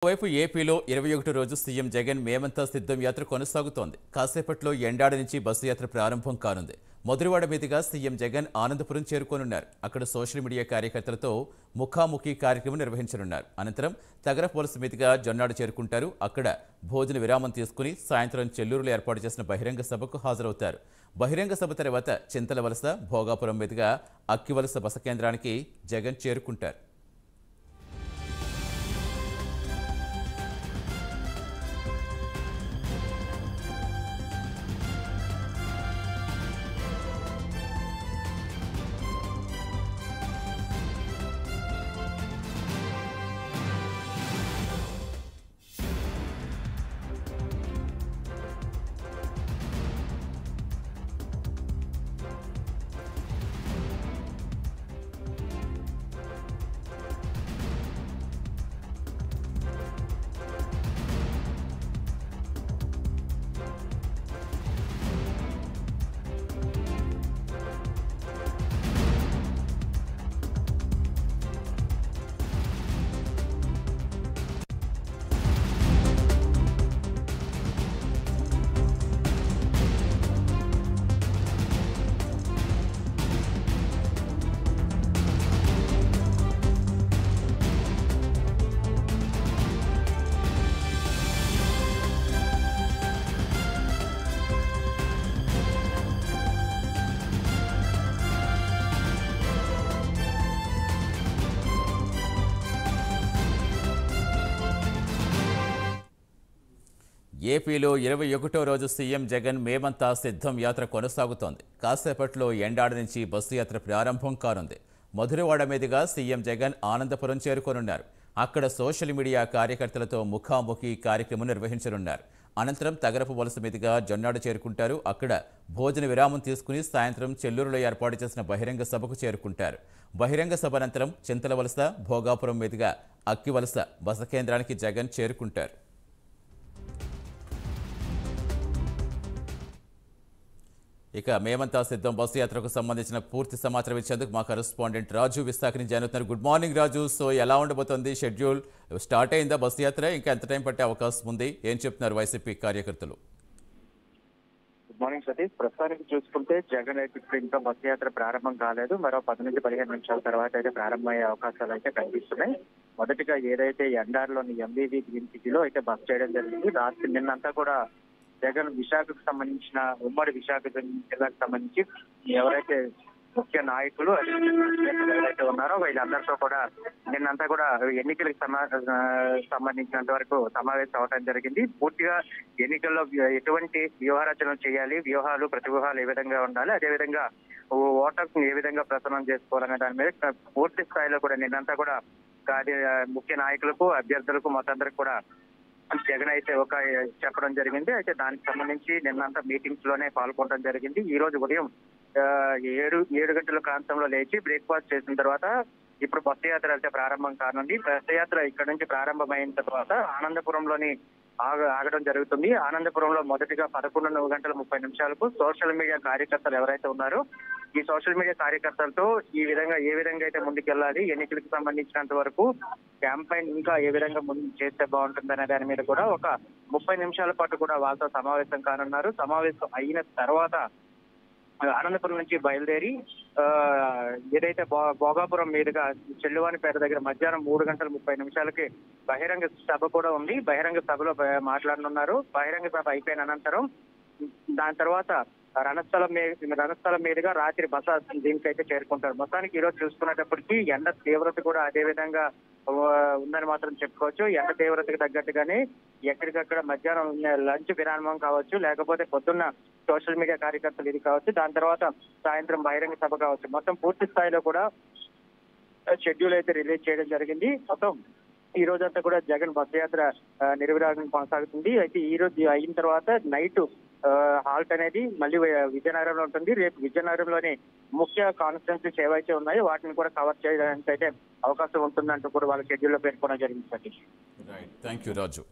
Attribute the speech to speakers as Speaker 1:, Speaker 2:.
Speaker 1: వైపు ఏపీలో 21 రోజు సీఎం జగన్ మేమంతా సిద్ధం యాత్ర కొనసాగుతోంది. కాసేపట్లో ఎండాడ నుంచి బస్సు యాత్ర ప్రారంభం కానుంది. మధురవాడ మీదుగా సీఎం జగన్ ఆనందపురం చేరుకోనున్నారు. అక్కడ సోషల్ మీడియా కార్యకర్తలతో ముఖాముఖి కార్యక్రమం నిర్వహించనున్నారు. అనంతరం తగరపు వలస మీదుగా జొన్నాడు చేరుకుంటారు. అక్కడ భోజన విరామం తీసుకుని సాయంత్రం చెల్లూరులో ఏర్పాటు చేసిన బహిరంగ సభకు హాజరవుతారు. బహిరంగ సభ తర్వాత చింతల వలస, భోగాపురం మీదుగా అక్కివలస బస కేంద్రానికి జగన్ చేరుకుంటారు. ఏపీలో 21వ రోజు సీఎం జగన్ మేమంతా సిద్ధం యాత్ర కొనసాగుతోంది. కాసేపట్లో ఎండాడ నుంచి బస్సు యాత్ర ప్రారంభం కానుంది. మధురవాడ మీదుగా సీఎం జగన్ ఆనందపురం చేరుకోనున్నారు. అక్కడ సోషల్ మీడియా కార్యకర్తలతో ముఖాముఖి కార్యక్రమం నిర్వహించనున్నారు. అనంతరం తగరపు వలస మీదుగా జొన్నాడు చేరుకుంటారు. అక్కడ భోజన విరామం తీసుకుని సాయంత్రం చెల్లూరులో ఏర్పాటు చేసిన బహిరంగ సభకు చేరుకుంటారు. బహిరంగ సభ అనంతరం చింతల వలస, భోగాపురం మీదుగా అక్కివలస బస కేంద్రానికి జగన్ చేరుకుంటారు. ఇక మేమంతా సిద్ధం బస్సు యాత్రకు సంబంధించిన పూర్తి సమాచారం ఇచ్చేందుకు మా కరెస్పాండెంట్ రాజు విశాఖ నుంచి జాయిన్ అవుతున్నారు. గుడ్ మార్నింగ్ రాజు. సో ఎలా ఉండబోతోంది షెడ్యూల్? స్టార్ట్ అయిందా బస్సు యాత్ర? ఇంకా ఎంత టైం పట్టే అవకాశం ఉంది? ఏం చెప్తున్నారు వైసీపీ కార్యకర్తలు?
Speaker 2: Good morning Satish. ప్రస్తుతానికి చూసుకుంటే జగన్ అయితే ఇంకా బస్సు యాత్ర ప్రారంభం కాలేదు. మరో 10 నుంచి 15 నిమిషాల తర్వాత అయితే ప్రారంభమయ్యే అవకాశాలు అయితే కనిపిస్తున్నాయి. మొదటిగా ఏదైతే ఎండార్లోని ఎంబీబీ గ్రీన్ సిటీలో అయితే బస్ చేయడం జరిగింది. రాత్రి నిన్నంతా కూడా జగన్ విశాఖకు సంబంధించిన ఉమ్మడి విశాఖ జిల్లాకు సంబంధించి ఎవరైతే ముఖ్య నాయకులు ఎవరైతే ఉన్నారో వీళ్ళందరితో కూడా నిన్నంతా కూడా ఎన్నికలకు సంబంధించినంత వరకు సమావేశం అవడం జరిగింది. పూర్తిగా ఎన్నికల్లో ఎటువంటి వ్యూహరచన చేయాలి, ప్రతివ్యూహాలు ఏ విధంగా ఉండాలి, అదేవిధంగా ఓటర్స్ ఏ విధంగా ప్రసన్నం చేసుకోవాలనే దాని మీద పూర్తి స్థాయిలో కూడా నిన్నంతా కూడా ముఖ్య నాయకులకు, అభ్యర్థులకు మొత్తం కూడా జగన్ అయితే చెప్పడం జరిగింది. అయితే దానికి సంబంధించి నిన్నంతా మీటింగ్స్ లోనే పాల్గొనడం జరిగింది. ఈ రోజు ఉదయం 7 గంటల ప్రాంతంలో లేచి బ్రేక్ఫాస్ట్ చేసిన తర్వాత ఇప్పుడు బస్సు యాత్ర అయితే ప్రారంభం కానుంది. బస్సు యాత్ర ఇక్కడ నుంచి ప్రారంభమైన తర్వాత ఆనందపురంలోని ఆగడం జరుగుతుంది. ఆనందపురంలో మొదటిగా 11:30 సోషల్ మీడియా కార్యకర్తలు ఎవరైతే ఉన్నారో ఈ సోషల్ మీడియా కార్యకర్తలతో ఏ విధంగా అయితే ముందుకెళ్లాలి, ఎన్నికలకు సంబంధించినంత వరకు క్యాంపెయిన్ ఇంకా ఏ విధంగా ముందు చేస్తే బాగుంటుందనే దాని మీద కూడా ఒక 30 నిమిషాల పాటు కూడా వాళ్ళతో సమావేశం కానున్నారు. సమావేశం అయిన తర్వాత ఆనందపురం నుంచి బయలుదేరి ఏదైతే భోగాపురం మీదుగా చెల్లువానిపేట దగ్గర మధ్యాహ్నం 3:30 బహిరంగ సభ కూడా ఉంది. బహిరంగ సభలో మాట్లాడనున్నారు. బహిరంగ సభ అయిపోయిన అనంతరం దాని తర్వాత రణస్థలం మీదుగా రాత్రి బస దీనికైతే చేరుకుంటారు. మొత్తానికి ఈ రోజు చూసుకునేటప్పటికీ ఎండ తీవ్రత కూడా అదే విధంగా ఉందని మాత్రం చెప్పుకోవచ్చు. ఎండ తీవ్రతకు తగ్గట్టుగానే ఎక్కడికక్కడ మధ్యాహ్నం లంచ్ విరామం కావచ్చు, లేకపోతే పొద్దున్న సోషల్ మీడియా కార్యకర్తలు ఇది కావచ్చు, దాని తర్వాత సాయంత్రం బహిరంగ సభ కావచ్చు, మొత్తం పూర్తి స్థాయిలో కూడా షెడ్యూల్ అయితే రిలీజ్ చేయడం జరిగింది. మొత్తం ఈ రోజంతా కూడా జగన్ బస్సు యాత్ర నిర్విరాగం కొనసాగుతుంది. అయితే ఈ రోజు అయిన తర్వాత నైట్ హాల్ట్ అనేది మళ్ళీ విజయనగరంలో ఉంటుంది. రేపు విజయనగరంలోని ముఖ్య కాన్స్టిట్యున్సీస్ ఏవైతే ఉన్నాయో వాటిని కూడా కవర్ చేయడానికి అయితే అవకాశం ఉంటుందంటూ కూడా వాళ్ళ షెడ్యూల్లో పేర్కొనడం జరిగింది.
Speaker 1: Thank you Raju.